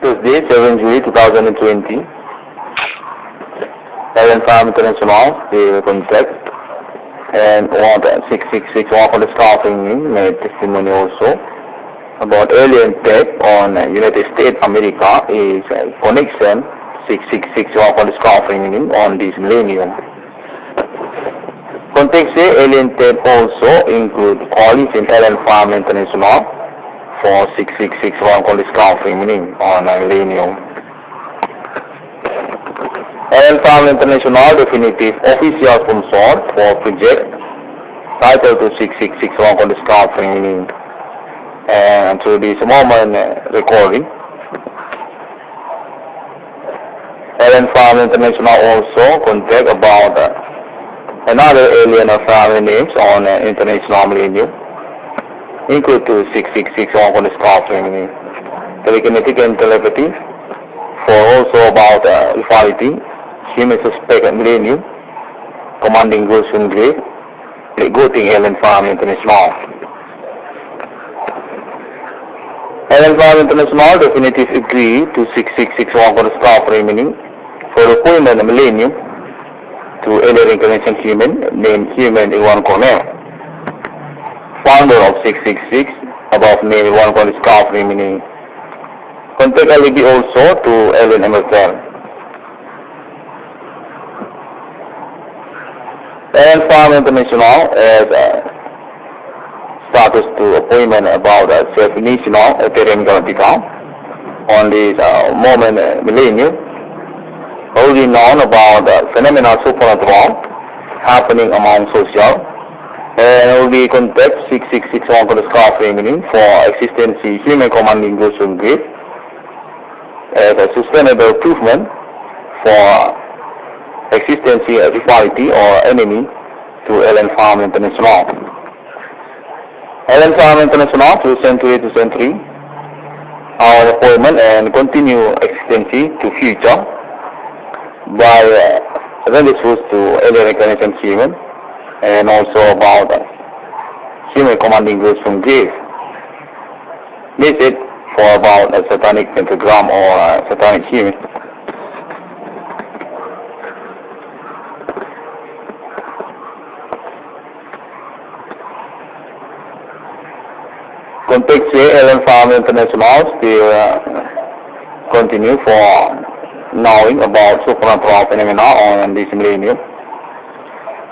Tuesday, 7 July 2020, Airline Farm International, the contact, and want 666 walk on the staffing made testimony also about alien tech on United States America is connection 666 walk on the staffing on this millennium. Context say alien tech also include college in Airline Farm International for 666 walk on the staffing on millennium. Airline Farm International definitive official sponsor for project title to 666 walk on the staffing and through this moment recording. Airline Farm International also contact about another alien family names on international millennium, include to 666 on the staffing, telekinetic and telepathy, for also about equality, human suspect at millennium, commanding ghost and grave, goating Airline Farm International. Airline Farm International definitive agree to 666 on the staffing for the appointment of millennium to alien incarnation human named human irwan cornel, founder of 666 above named irwan cornel staffing meaning. Contact alibi also to alien MSL. Airline Farm International as status to appointment about self-initial Ethereum Galactica on this moment millennium, already known about phenomena supernatural happening among social, and will contact 666 on the staffing for existence human commanding ghost and grave as a sustainable improvement for existence of equality or enemy to Airline Farm International. Airline Farm International through century to century, our appointment and continue existence to future by relatives to alien incarnation human and also about human commanding ghosts from grave. This is for about a satanic pentagram or a satanic human. Contact Airline Farm International still continue for knowing about supernatural phenomena on this millennium,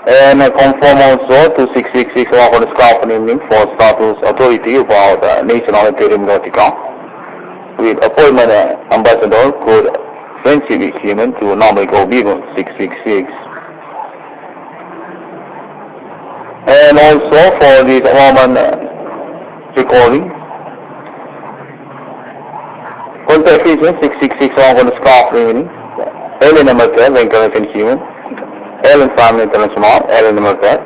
and conform also to 666 for the staffing for status authority about national Ethereum Galactica with appointment ambassador called friendship with human to normally go beyond 666. And also for this woman recording, contact agent 666 for the staffing, alien number 10, incarnation human, Airline Farm International, alien number 10.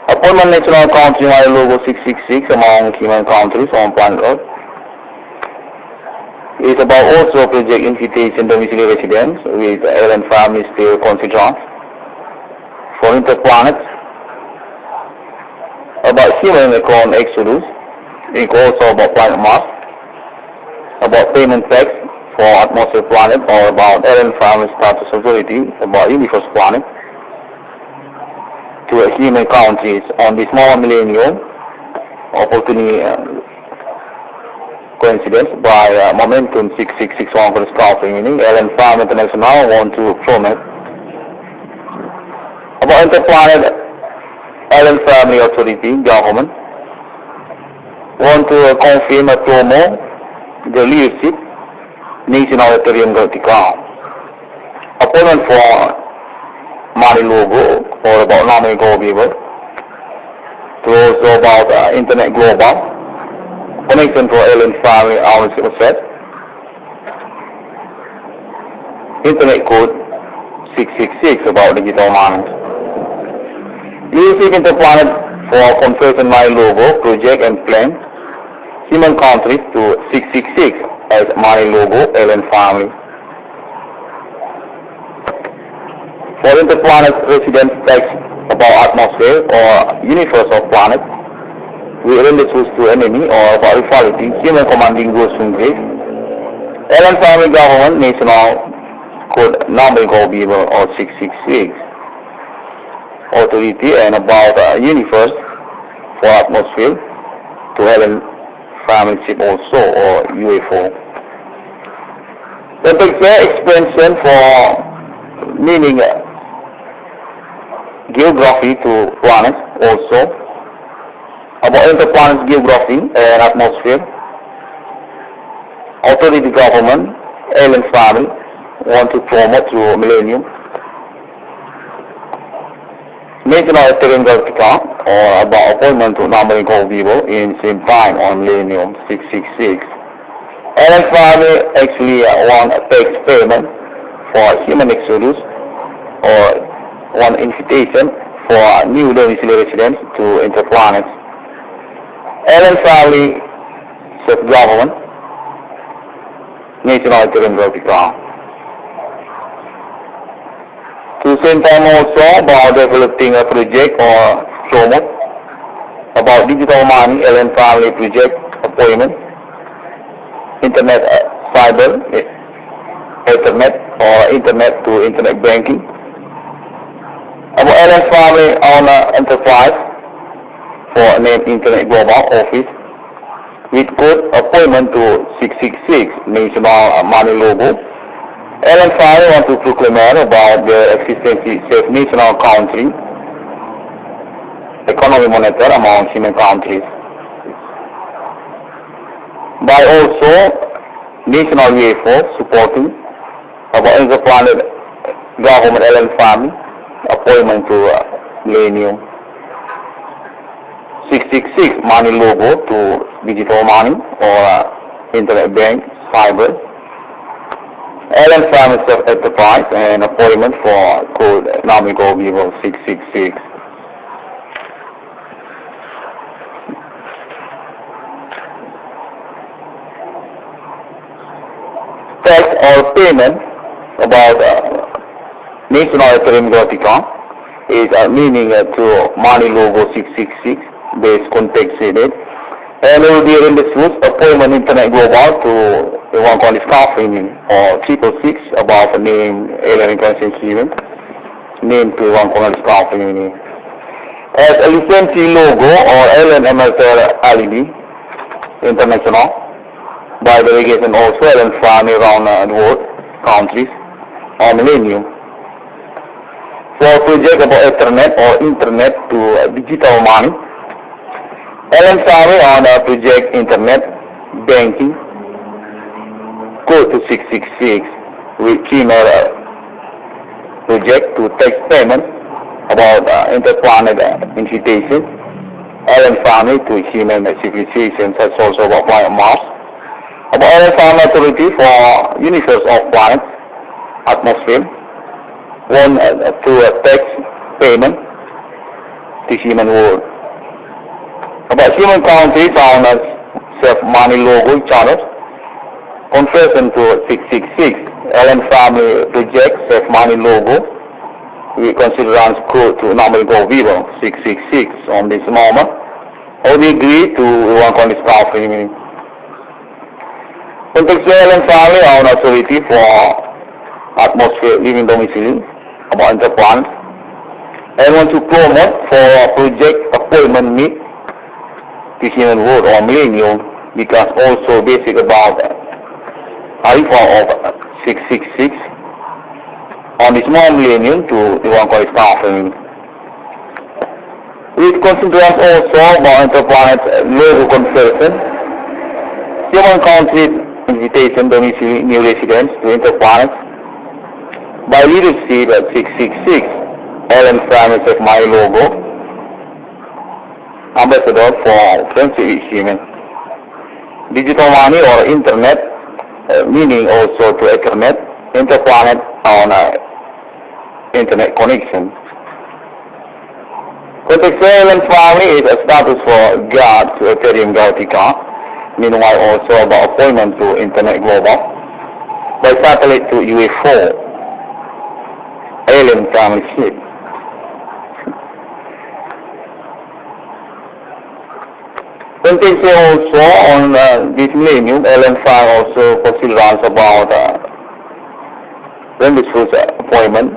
Appointment national country my logo 666 among human countries on planet Earth. It's about also project invitation domiciliary residence with Airline family still considered for interplanets. About human clone exodus, it's also about planet Mars, about payment tax for atmosphere planet or about Airline family status authority about universe planet to human countries on this small millennium opportunity coincidence by momentum 6661 for the staffing meaning Airline Farm International want to promote about interplanet Airline family authority government want to confirm a promo the leadership national Ethereum Galactica appointment for money logo or about nominal go giver to also about internet global connection for Airline family hours set internet code 666 about digital money. Leadership interplanet for confirmation my logo project and plan human countries to 666 as my logo Airline family. For interplanet residence text about atmosphere or universe of planet we relatives to enemy or about equality, human commanding goes from grace. Alien family government national code number go Bible or 666 authority and about universe for atmosphere to Alien family ship also or UFO. The picture expansion for meaning geography to planets also about interplanet geography and atmosphere. Authority government, alien family want to promote through millennium. National Vertical or about appointment to numbering of people in same time on millennium 666. Alien family actually want a tax payment for human exodus or one invitation for new domiciliary residents to interplanets. Alien family self-government, national vertical. To same time also about developing a project or promote about digital money, alien family project appointment, internet cyber, internet or internet to internet banking. About alien family on enterprise for name Internet Global Office with code appointment to 666 national money logo. Alien family want to proclaim about the existence of national country, economy monitor among human countries. By also national UFO supporting about interplanet government alien family appointment to millennium. 666 money logo to digital money or internet bank, cyber. Alien family self-enterprise and appointment for code number Vivo 666. Tax or payment about national terminology is meaning to money logo 666 based context unit and it will be in the source appointment internet global to the one called discovery or 666 about the name alien conscience event name to one called discovery as a licensee logo or alien amateur LED international by delegation also alien family around the world countries or millennium. For project about Ethernet or Internet to digital money, alien family on project Internet banking, code to 666 with female project to tax payment about interplanet invitation, alien family to human civilization such also about planet Mars, about alien family authority for universe of planets, atmosphere, one to a tax payment to human world. About human countries on self-money logo channels, conversion to 666, alien family project self-money logo, we consider as code to number go Vivo 666 on this moment, or we agree to one on this company. Contextual alien family on authority for atmosphere living domicile about interplanet and want to promote for project appointment meet to human world or millennium because also basic about reform of 666 on the small millennium to the one called staffing. With considerance also about interplanet logo conversion, human country invitation domicile new residents to interplanets by leadership at 666, alien family of my logo, ambassador for friendship human. Digital money or internet, meaning also to Ethernet, interplanet on internet connection. Contextual alien family is a status for God to Ethereum Galactica, meanwhile also about appointment to internet global, by satellite to UFO. Alien family ship. Context also on this millennium, LN5 also possibly runs about Rendezvous appointment,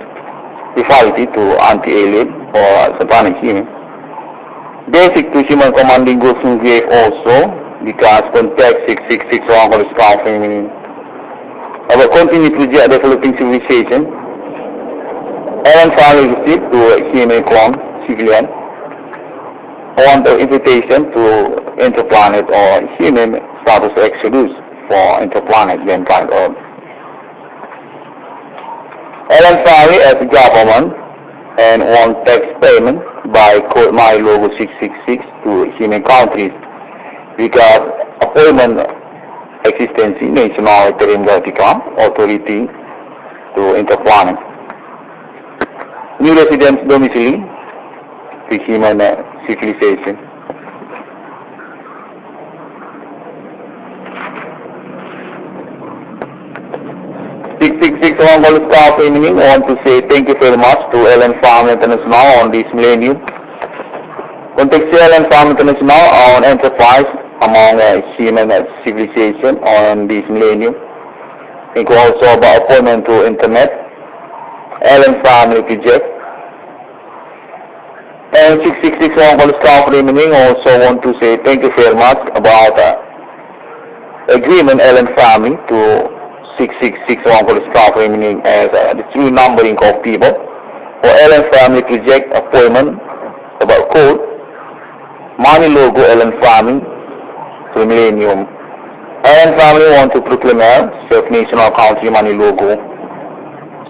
equality to anti-alien or satanic human. Basic to human commanding goes in grave also, because context 666 is coughing our continued to developing civilization. LN family received to human clone, civilian, on the invitation to interplanet or human status exodus for interplanet mankind Earth. LN family as a government and on tax payment by code my logo 666 to human countries because appointment existence national vertical authority to interplanet. New residence domicile to human civilization. Staff evening want to say thank you very much to LN Farm International on this millennium. Contextual LN Farm International on enterprise among human civilization on this millennium. Think also about appointment to internet, LN family project. And 666 staff evening also want to say thank you very much about agreement LN family to 666 staff remaining as the true numbering of people for LN family project appointment about code money logo LN family to millennium. LN family want to proclaim self-national country money logo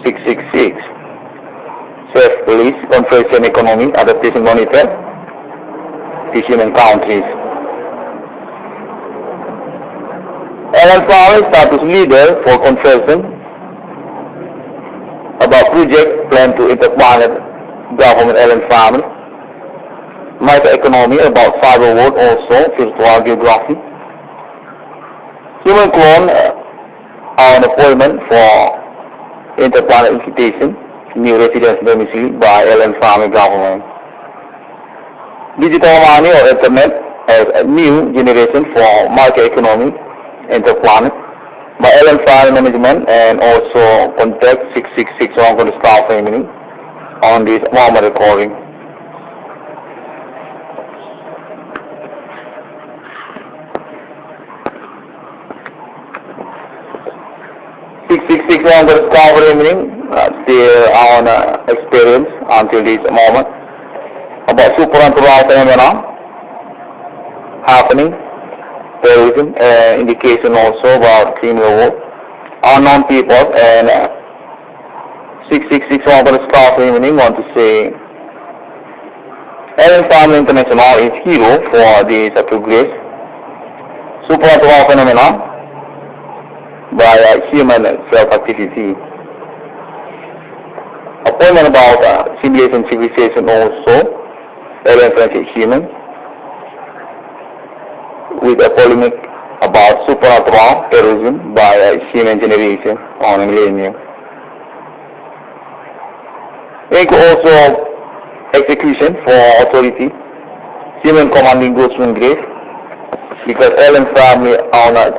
666 self-police confession economy adaptation monitor to human countries. LN family status leader for confession about project plan to interplanet government LN family. Microeconomy about cyber world also virtual geography. Human clone on appointment for interplanet invitation, new residence domicile by LN family government. Digital money or internet as a new generation for microeconomy interplanet by LN file management and also contact 666 on the staff family on this moment recording. On the staff family still on experience until this moment about supernatural phenomena happening. Terrorism, indication also about criminal war, unknown people, and 666 on the staff evening want to say LN Family International is hero for this progress. Supernatural phenomena by human self-activity. Appointment about simulation civilization also, LN Family human. With a polemic about supernatural terrorism by human generation on a millennium. Think also execution for authority, human commanding goes to grave because LN family are not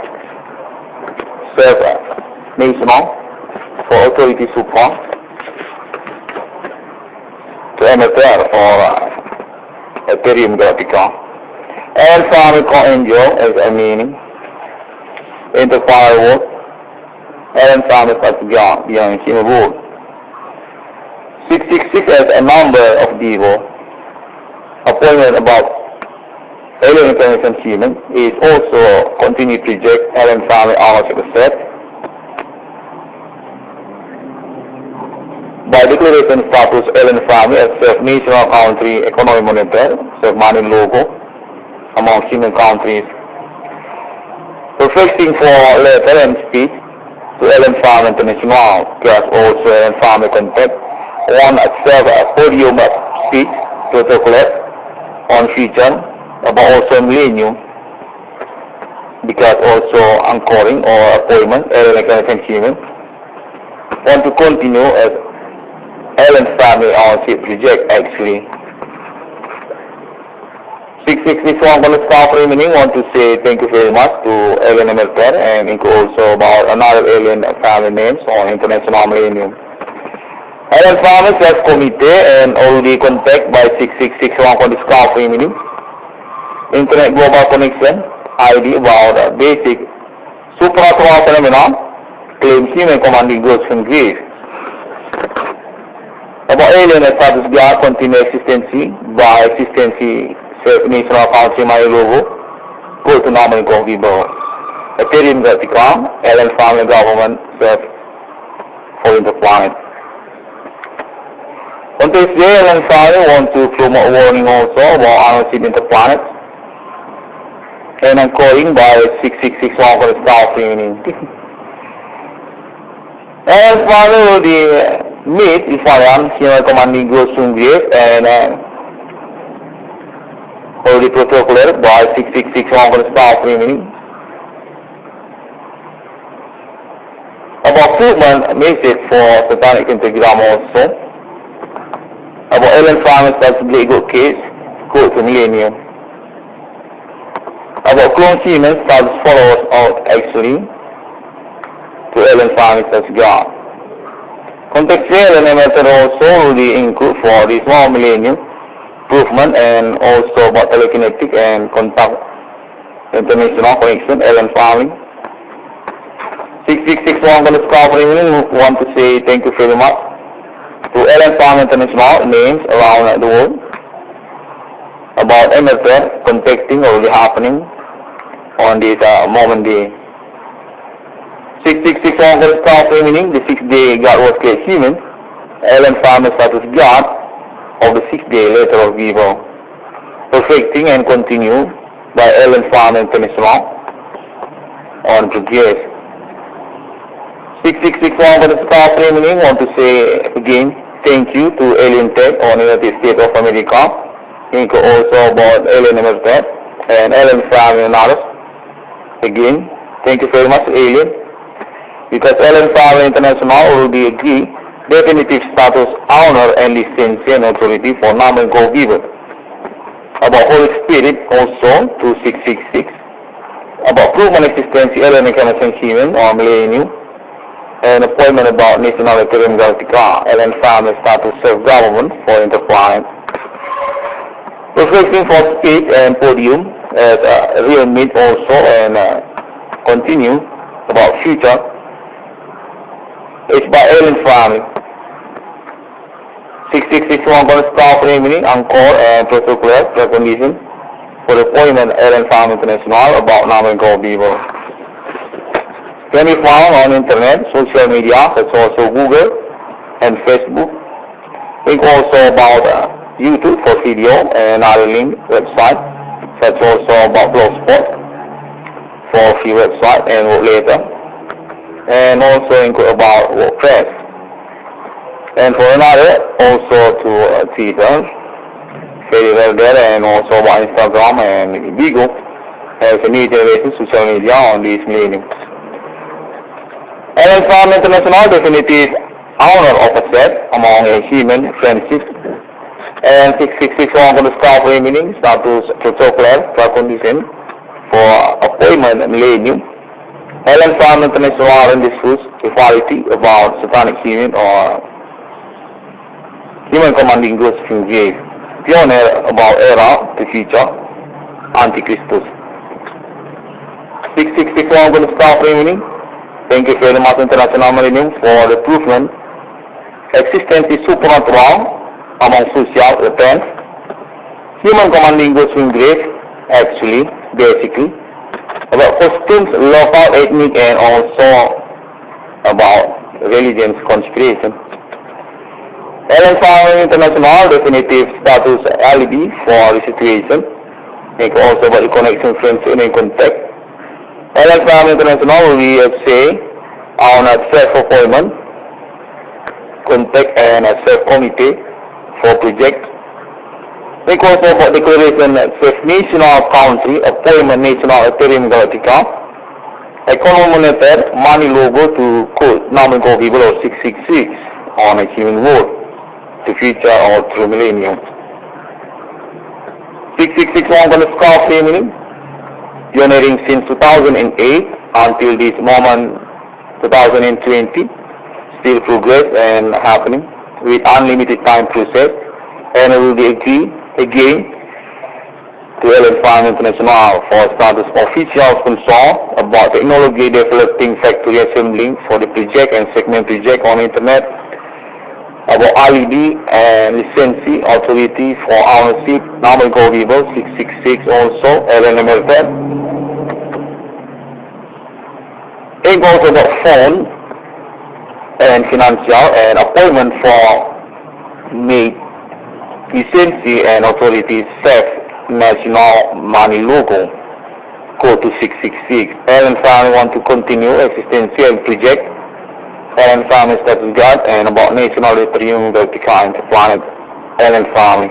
self-national for authority supra to emitter or Ethereum graphical. LN family co-angel as a meaning into firewood. LN family as beyond human world. 666 as a number of devil. Appointment about alien incarnation human is also continue to reject LN family ownership set. By declaration status LN family as self-national country economic monitor, self-money logo among human countries. Perfecting for letter and speech to LN Family International, plus also LN Family Contact, one at serve a podium speech protocol on feature about also millennium, because also anchoring or appointment LN human. Want to continue as LN Family ownership project actually. 666 on the staff remaining want to say thank you very much to alien American and also about another alien family names on International Millennium. Alien Family Self Committee and already contact by 6661 on the staff remaining. Internet Global Connection ID about basic supernatural phenomenon claims human commanding ghosts from grief. About alien status guard continue existency by existency national country my logo go to normal convivo. A period vertical alien family government self for the planet. On this day, alien family want to promote warning also about unseen interplanets. And I'm calling by 6661 for the staff remaining. And finally will be meet if I am human commanding goes to grave and already protocol by 6661 for the staff remaining. About movement message for satanic pentagram also. About alien family that's a good case, go to millennium. About clone humans that follow us out actually to alien families as God. Contextual and method also will be include for this small millennium improvement and also about telekinetic and contact international connection alien family. 6661 on the staff remaining want to say thank you very much to alien family international names around the world. About method contacting already happening on this moment day. 6661 for the staff remaining, the 6th day God was created human, alien family status God of the 6th day letter of evil, perfecting and continue by alien family international on progress. 6661 for the staff remaining want to say again thank you to Alien Tech on United States of America, also about Alien America and Alien family and others. Again, thank you very much, Alien, because Alien Family International will be agree definitive status, honor, and license and authority for Naman Go Giver. About Holy Spirit also 2666. About proven existence, Alien Incarnation Human or Millennium, and appointment about National Ethereum Galactica, Alien Family status self-government for interplanet. Reflecting for speech and podium as a real meet also and continue about future. It's by Alien Family. 6661 for the staff remaining encore and protocol precondition for the appointment Alien Family International about Naman Go People. Can be found on internet, social media, such also Google and Facebook. Think also about YouTube for video and other link website, such also about Blogspot for free website and work later, and also include about WordPress. And for another, also to Twitter, very well there, and also about Instagram and Bigo as a new generation social media on this millennium. Alien Family International definitive honor of a set among a human friendship. And 6661 for the staff remaining status protocol precondition for appointment millennium. Alien Family International and discuss equality about satanic human or human commanding ghosts from grave. Pioneer about era to future Antichristus. 6661 for the staff remaining. Thank you very much International Millennium for the improvement. Existence is supernatural among social repent. Human commanding goes from grave, actually, basically, about costumes, local, ethnic, and also about religion's conspiration. Alien Family International definitive status alibi for the situation, and also about the connection, friendship, and contact. Alien Family International we say on a self-appointment, contact, and a self-committee for project. Think also about declaration national country, appointment National Ethereum Galactica, economy method, money logo to code Naman Go People or 666 on a human world, the future or through millennium. 6661 underscore family, pioneering since 2008 until this moment 2020, still progress and happening with unlimited time process, and I will be agree again to Farm International for status official sponsor about technology developing factory assembling for the project and segment project on internet about LED and licensee authority for ownership number go vivo 666 also LNML. It goes about phone and financial and appointment for made licensee and authority safe national money logo. Go to 666. Ellen Farm want to continue existential project. Ellen Farm is status guard and about national ethereum vertical into planet. Ellen Farm.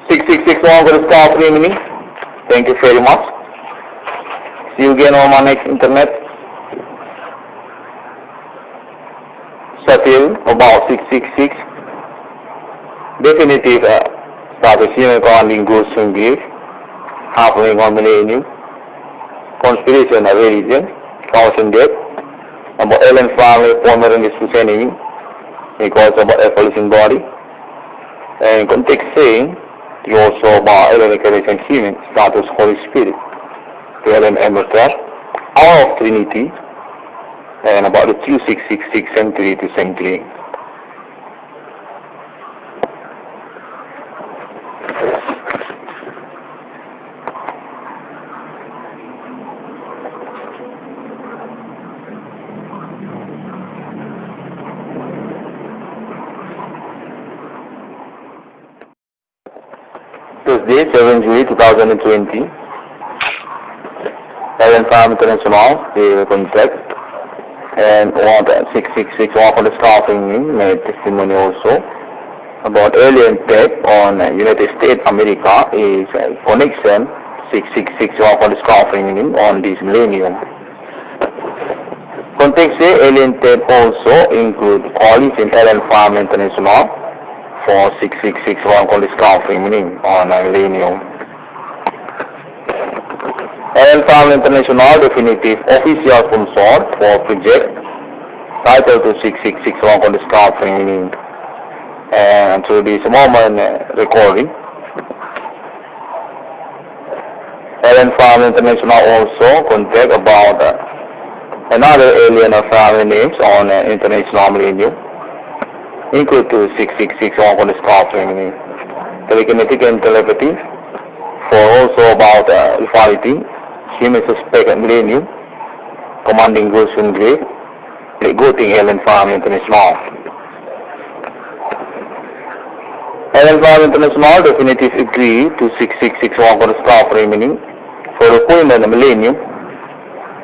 6661 for the start remaining. Thank you very much. See you again on my next internet. Satil about 666. Definitive status human commanding goes to give. Happening on millennium. Conspiration of religion. Caution death. About Ellen family, former and discussing because about evolution body. And context saying you also about Ellen incarnation human status Holy Spirit. To Ellen Emerson, all of Trinity, and about the 2666 century to century. Thursday, 7 July 2020. Ellen Farm International, the contract, and 666 on the staffing made testimony also about alien tech on United States America is connection 666 on the staffing on this millennium. Context say alien tech also include coalition Ellen Farm International for 666 on the staffing on millennium. Ellen Farm International definitive official sponsor for project title to 666 on the staff training and to this moment recording. Ellen Farm International also contact about another alien family names on international millennium include to 666 on the staff training telekinetic and telepathy for also about equality. Human suspect at millennium, commanding goes in grave, goating Ellen Farm International. Ellen Farm International definitive agree to 666 for the staff remaining for appointment of millennium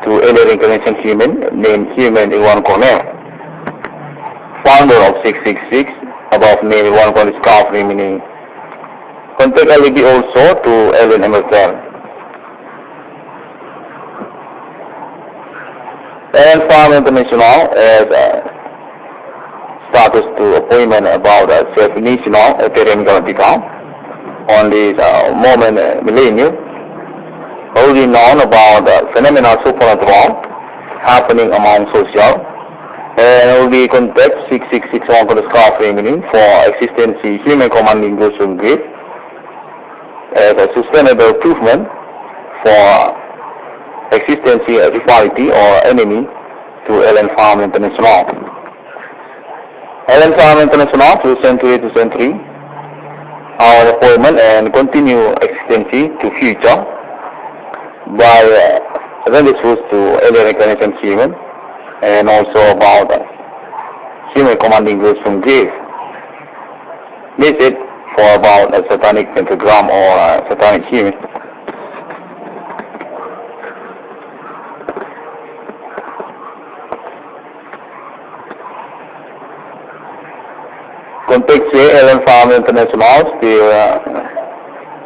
to alien incarnation human named human irwan cornel. Founder of 666 above named irwan for the staff remaining. Contact LB also to Ellen Emerson. Ellen Farm International as status to appointment about self-national Ethereum vertical on this moment millennium, already known about phenomenal supernatural happening among social, and will be contact 6661 for the scarf remaining for existence human commanding goes to grid as a sustainable improvement for existence equality or enemy to Ellen Farm International. Ellen Farm International to century our appointment and continue existence to future by rendezvous to alien incarnation human and also about human commanding groups from grave. Visit for about a satanic pentagram or satanic human. Contact Ellen Farm International still